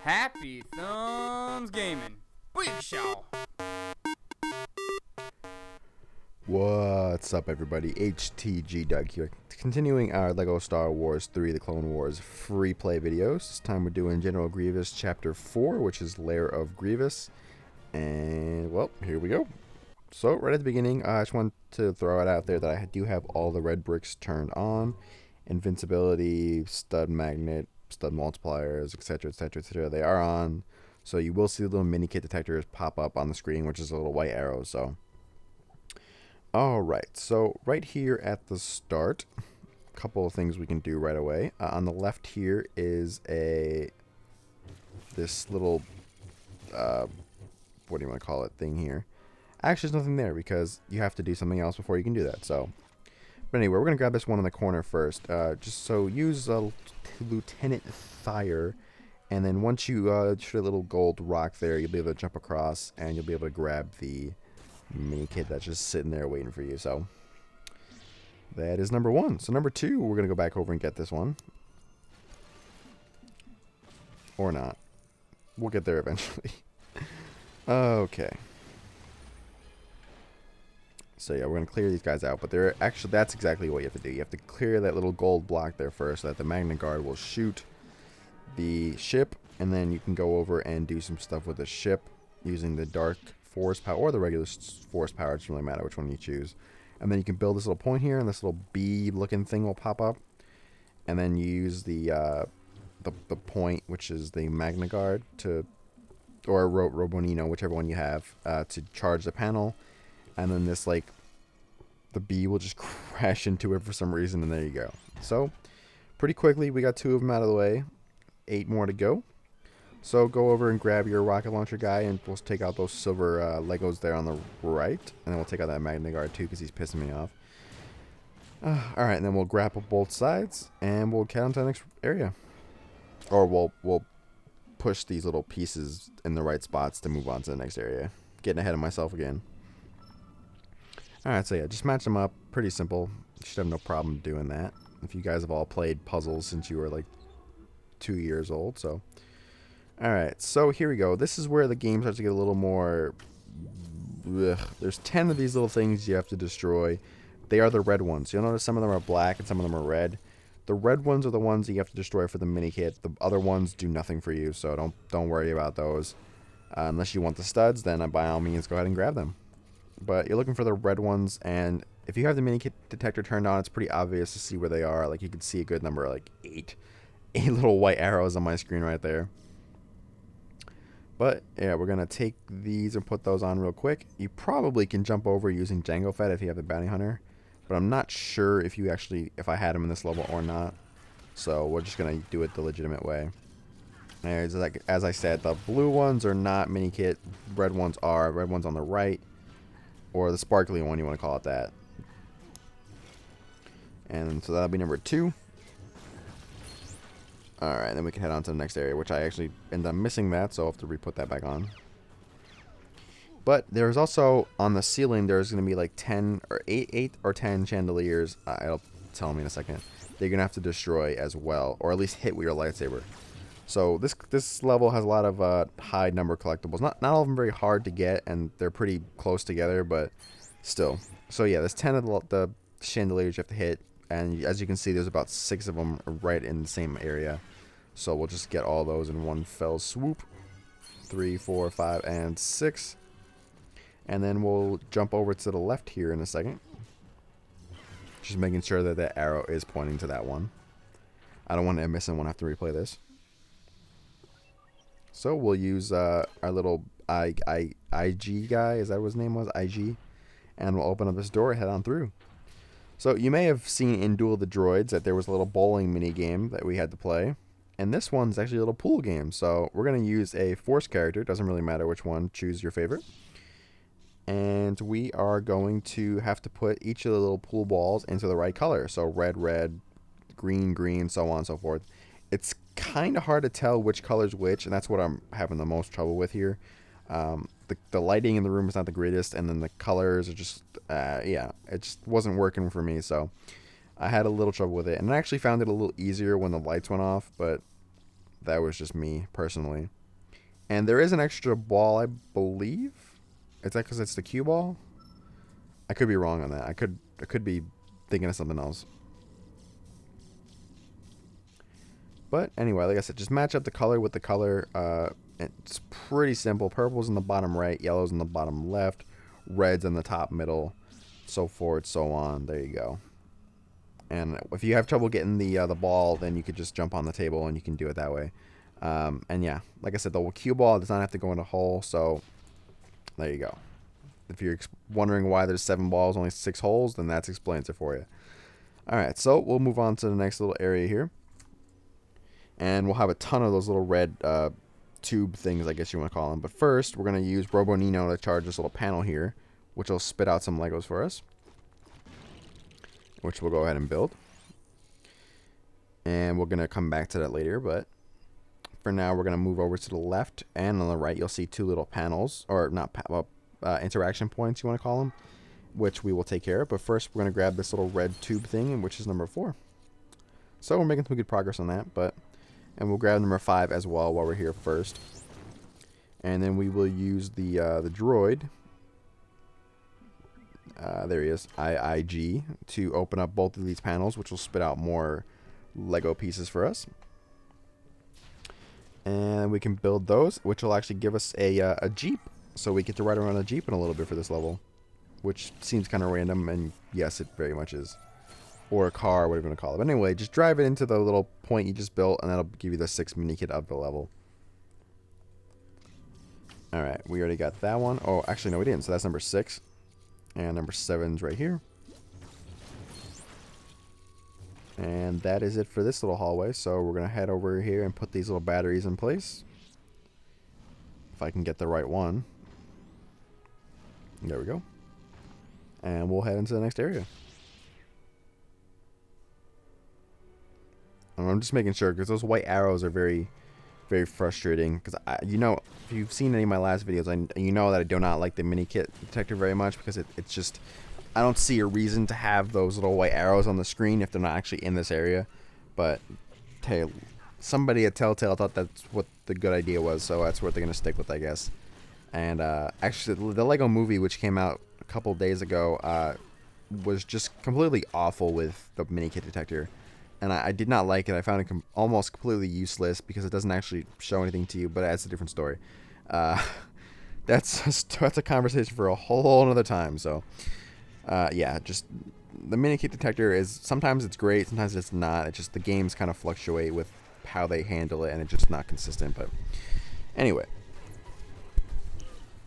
Happy Thumbs Gaming. Big show. What's up, everybody? HTG Doug here, continuing our Lego Star Wars 3 The Clone Wars free play videos. This time we're doing General Grievous Chapter 4, which is Lair of Grievous. And, well, here we go. So, right at the beginning, I just want to throw it out there that I do have all the red bricks turned on. Invincibility, stud magnet, stud multipliers, etc, etc, etc. They are on. So you will see the little Minikit detectors pop up on the screen, which is a little white arrow, so... Alright, so right here at the start, a couple of things we can do right away. On the left here is this little, what do you want to call it, thing here. Actually, there's nothing there because you have to do something else before you can do that, so. But anyway, we're going to grab this one in the corner first. Just so use Lieutenant Fire, and then once you shoot a little gold rock there, you'll be able to jump across, and you'll be able to grab the Minikit that's just sitting there waiting for you. So that is number one. So number two, we're gonna go back over and get this one, or not. We'll get there eventually. Okay. So yeah, we're gonna clear these guys out, but they're actually, that's exactly what you have to do. You have to clear that little gold block there first, so that the Magna Guard will shoot the ship, and then you can go over and do some stuff with the ship using the dark force power or the regular force power. It doesn't really matter which one you choose. And then you can build this little point here, and this little bee looking thing will pop up, and then you use the point, which is the Magna Guard, to, or Robonino, whichever one you have, to charge the panel. And then this, like, the bee will just crash into it for some reason, and there you go. So pretty quickly we got 2 of them out of the way, 8 more to go. So go over and grab your rocket launcher guy, and we'll take out those silver Legos there on the right. And then we'll take out that Magna Guard too, because he's pissing me off. Alright, and then we'll grapple both sides, and we'll get on to the next area. Or we'll push these little pieces in the right spots to move on to the next area. Getting ahead of myself again. Alright, so yeah, just match them up. Pretty simple. You should have no problem doing that. If you guys have all played puzzles since you were like 2 years old, so... Alright, so here we go. This is where the game starts to get a little more... Ugh. There's 10 of these little things you have to destroy. They are the red ones. You'll notice some of them are black and some of them are red. The red ones are the ones that you have to destroy for the Minikit. The other ones do nothing for you, so don't worry about those. Unless you want the studs, then by all means go ahead and grab them. But you're looking for the red ones, and if you have the Minikit detector turned on, it's pretty obvious to see where they are. Like, you can see a good number, like 8 little white arrows on my screen right there. But, yeah, we're going to take these and put those on real quick. You probably can jump over using Django Fett if you have the Bounty Hunter. But I'm not sure if I had him in this level or not. So we're just going to do it the legitimate way. As I said, the blue ones are not Minikit. Red ones are. Red one's on the right. Or the sparkly one, you want to call it that. And so that'll be number 2. Alright, then we can head on to the next area, which I actually ended up missing that, so I'll have to re-put that back on. But there's also, on the ceiling, there's going to be like 10 or 8 or 10 chandeliers. It'll tell me in a second. They're going to have to destroy as well, or at least hit with your lightsaber. So this level has a lot of high number collectibles. Not all of them very hard to get, and they're pretty close together, but still. So yeah, there's 10 of the chandeliers you have to hit, and as you can see, there's about 6 of them right in the same area. So we'll just get all those in one fell swoop. 3, 4, 5, and 6. And then we'll jump over to the left here in a second. Just making sure that the arrow is pointing to that one. I don't want to miss one. I have to replay this. So we'll use our little IG guy. Is that what his name was? IG. And we'll open up this door and head on through. So you may have seen in Duel of the Droids that there was a little bowling mini game that we had to play. And this one's actually a little pool game. So we're going to use a Force character. Doesn't really matter which one. Choose your favorite. And we are going to have to put each of the little pool balls into the right color. So red, red, green, green, so on and so forth. It's kind of hard to tell which color's which, and that's what I'm having the most trouble with here. The lighting in the room is not the greatest, and then the colors are just, yeah, it just wasn't working for me, so I had a little trouble with it. And I actually found it a little easier when the lights went off, but that was just me personally. And there is an extra ball, I believe. Is that because it's the cue ball? I could be wrong on that. I could be thinking of something else. But anyway, like I said, just match up the color with the color. It's pretty simple. Purple's in the bottom right, yellow's in the bottom left, red's in the top middle, so forth, so on. There you go. And if you have trouble getting the ball, then you could just jump on the table and you can do it that way. And yeah, like I said, the cue ball does not have to go in a hole, so there you go. If you're wondering why there's 7 balls, only 6 holes, then that explains it for you. Alright, so we'll move on to the next little area here. And we'll have a ton of those little red tube things, I guess you want to call them. But first, we're going to use Robo Nino to charge this little panel here, which will spit out some Legos for us, which we'll go ahead and build. And we're going to come back to that later, but for now, we're going to move over to the left, and on the right, you'll see 2 little panels, or not, interaction points, you want to call them, which we will take care of. But first, we're going to grab this little red tube thing, which is number 4. So we're making some good progress on that, and we'll grab number 5 as well while we're here first. And then we will use the droid, there he is, IIG, to open up both of these panels, which will spit out more Lego pieces for us. And we can build those, which will actually give us a Jeep. So we get to ride around a Jeep in a little bit for this level, which seems kind of random, and yes, it very much is. Or a car, whatever you want to call it. But anyway, just drive it into the little point you just built, and that'll give you the 6th Minikit of the level. Alright, we already got that one. Oh, actually, no, we didn't. So that's number 6. And number 7's right here. And that is it for this little hallway. So we're going to head over here and put these little batteries in place. If I can get the right one. There we go. And we'll head into the next area. I'm just making sure, because those white arrows are very, very frustrating. Because, you know, if you've seen any of my last videos, you know that I do not like the Minikit detector very much. Because it's just, I don't see a reason to have those little white arrows on the screen if they're not actually in this area. But, hey, somebody at Telltale thought that's what the good idea was. So that's what they're going to stick with, I guess. And actually, the Lego movie, which came out a couple days ago, was just completely awful with the Minikit detector. And I did not like it. I found it almost completely useless because it doesn't actually show anything to you, but that's a different story. That's a conversation for a whole another time. So, yeah, just the Minikit detector is, sometimes it's great, sometimes it's not. It's just the games kind of fluctuate with how they handle it, and it's just not consistent. But anyway.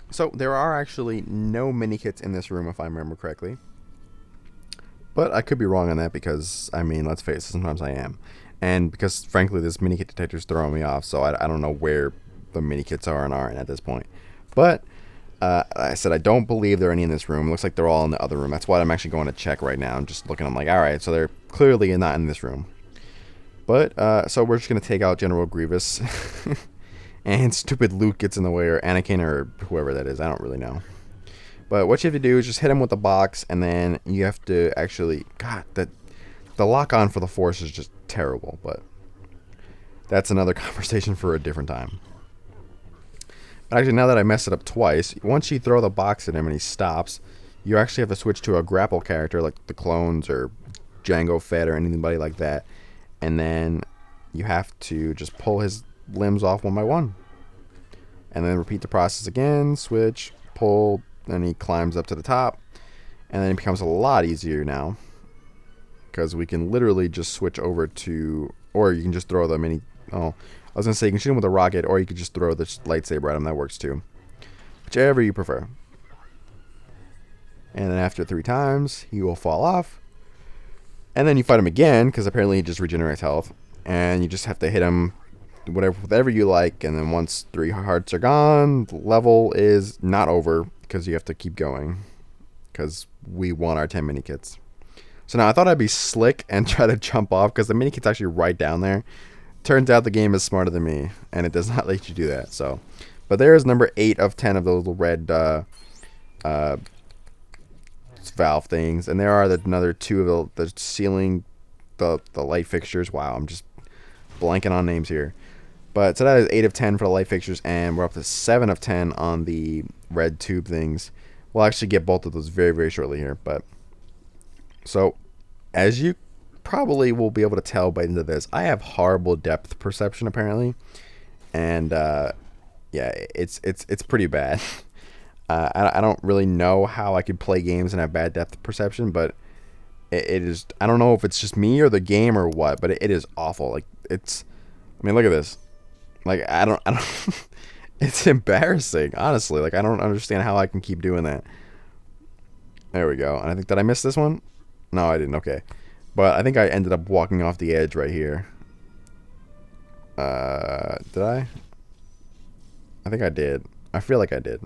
So, there are actually no Minikits in this room, if I remember correctly. But I could be wrong on that because, I mean, let's face it, sometimes I am. And because, frankly, this Minikit detector is throwing me off, so I don't know where the Minikits are and aren't at this point. But, I said I don't believe there are any in this room. It looks like they're all in the other room. That's why I'm actually going to check right now. I'm just looking, I'm like, alright, so they're clearly not in this room. But, so we're just going to take out General Grievous. And stupid Luke gets in the way, or Anakin, or whoever that is. I don't really know. But what you have to do is just hit him with the box, and then you have to actually... God, the lock-on for the Force is just terrible, but that's another conversation for a different time. But actually, now that I messed it up twice, once you throw the box at him and he stops, you actually have to switch to a grapple character, like the clones or Jango Fett or anybody like that. And then you have to just pull his limbs off one by one. And then repeat the process again, switch, pull... Then he climbs up to the top, and then it becomes a lot easier now, because we can literally just switch over to, or you can just throw the mini. Oh, I was gonna say you can shoot him with a rocket, or you could just throw the lightsaber at him. That works too, whichever you prefer. And then after 3 times, he will fall off, and then you fight him again, because apparently he just regenerates health, and you just have to hit him. Whatever you like, and then once 3 hearts are gone, the level is not over because you have to keep going because we want our 10 Minikits. So now I thought I'd be slick and try to jump off because the Minikit's actually right down there. Turns out the game is smarter than me, and it does not let you do that. So, but there is number 8 of 10 of those little red valve things, and there are another 2 of the ceiling, the light fixtures. Wow, I'm just blanking on names here. But so that is 8 of 10 for the light fixtures, and we're up to 7 of 10 on the red tube things. We'll actually get both of those very, very shortly here. But so, as you probably will be able to tell by the end of this, I have horrible depth perception apparently, and yeah, it's pretty bad. I don't really know how I could play games and have bad depth perception, but it is. I don't know if it's just me or the game or what, but it is awful. Like it's. I mean, look at this. Like I don't. It's embarrassing, honestly. Like I don't understand how I can keep doing that. There we go. And I think, did I miss this one? No, I didn't. Okay, but I think I ended up walking off the edge right here. Did I? I think I did. I feel like I did.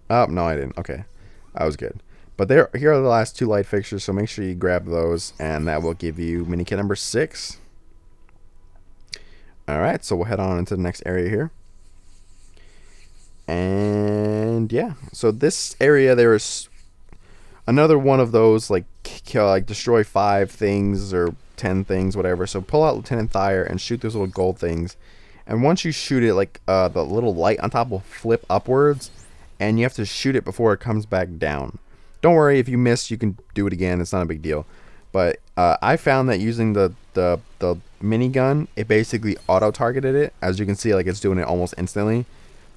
Oh, no, I didn't. Okay. I was good. But here are the last 2 light fixtures, so make sure you grab those, and that will give you Minikit number 6. Alright, so we'll head on into the next area here. And, yeah. So this area, there is another one of those, like destroy 5 things or 10 things, whatever. So pull out Lieutenant Thayer and shoot those little gold things. And once you shoot it, like the little light on top will flip upwards, and you have to shoot it before it comes back down. Don't worry, if you miss, you can do it again. It's not a big deal. But I found that using the minigun, it basically auto-targeted it. As you can see, like it's doing it almost instantly.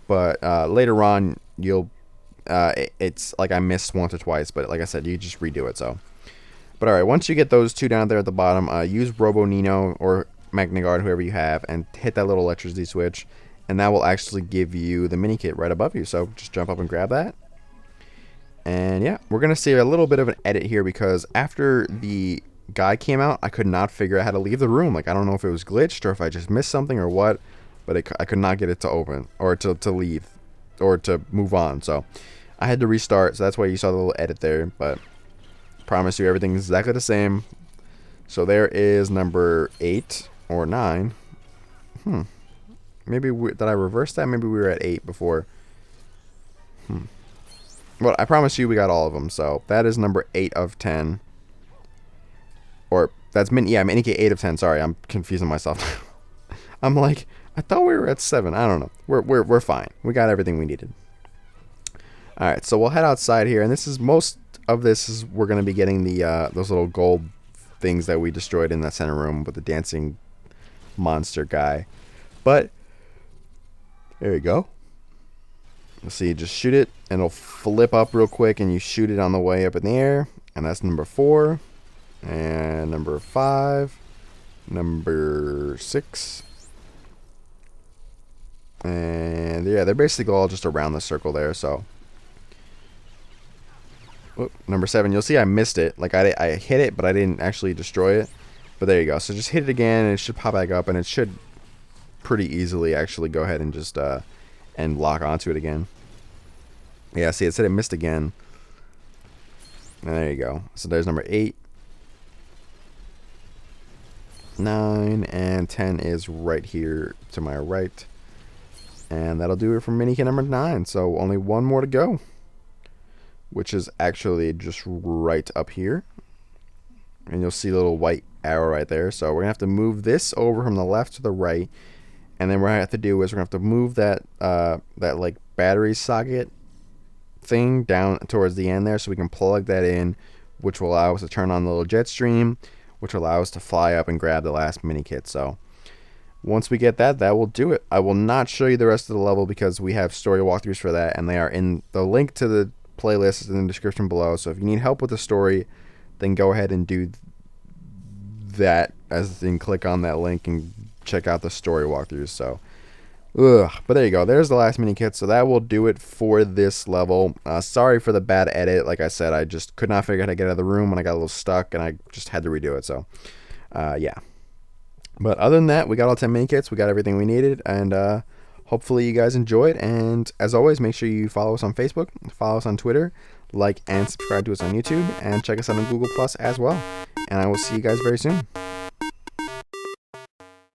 But later on, you'll it's like I missed once or twice. But like I said, you just redo it. So, but all right, once you get those 2 down there at the bottom, use Robo Nino or Magnagard, whoever you have, and hit that little electricity switch. And that will actually give you the Minikit right above you. So just jump up and grab that. And yeah, we're going to see a little bit of an edit here because after the guy came out, I could not figure out how to leave the room. Like, I don't know if it was glitched or if I just missed something or what, but I could not get it to open or to leave or to move on. So I had to restart. So that's why you saw the little edit there. But I promise you, everything is exactly the same. So there is number 8 or 9. Maybe did I reverse that? Maybe we were at 8 before. Well, I promise you we got all of them. So that is number 8 of 10. Or that's Minikit 8 of 10. Sorry, I'm confusing myself. I'm like, I thought we were at 7. I don't know. We're fine. We got everything we needed. All right, so we'll head outside here, and this is most of this is we're gonna be getting the those little gold things that we destroyed in that center room with the dancing monster guy. But there you go. You'll see, you just shoot it, and it'll flip up real quick, and you shoot it on the way up in the air. And that's number 4, and number 5, number 6, and yeah, they're basically all just around the circle there. So, number 7, you'll see I missed it. Like I hit it, but I didn't actually destroy it. But there you go. So just hit it again, and it should pop back up, and it should pretty easily actually go ahead and just and lock onto it again. Yeah, see, it said it missed again. And there you go. So there's number 8, 9, and 10 is right here to my right. And that'll do it for Minikit number 9. So only one more to go, which is actually just right up here. And you'll see a little white arrow right there. So we're going to have to move this over from the left to the right. And then what I have to do is we're going to have to move that that like battery socket thing down towards the end there so we can plug that in, which will allow us to turn on the little jet stream, which will allow us to fly up and grab the last Minikit. So once we get that, that will do it. I will not show you the rest of the level because we have story walkthroughs for that, and they are in the link to the playlist is in the description below. So if you need help with the story, then go ahead and do that, as in click on that link and check out the story walkthroughs. So but there you go, there's the last Minikit. So that will do it for this level. Sorry for the bad edit. Like I said, I just could not figure out how to get out of the room and I got a little stuck and I just had to redo it. So yeah, but other than that, we got all 10 Minikits, we got everything we needed, and hopefully you guys enjoyed. And as always, make sure you follow us on Facebook, follow us on Twitter, like and subscribe to us on YouTube, and check us out on Google Plus as well. And I will see you guys very soon.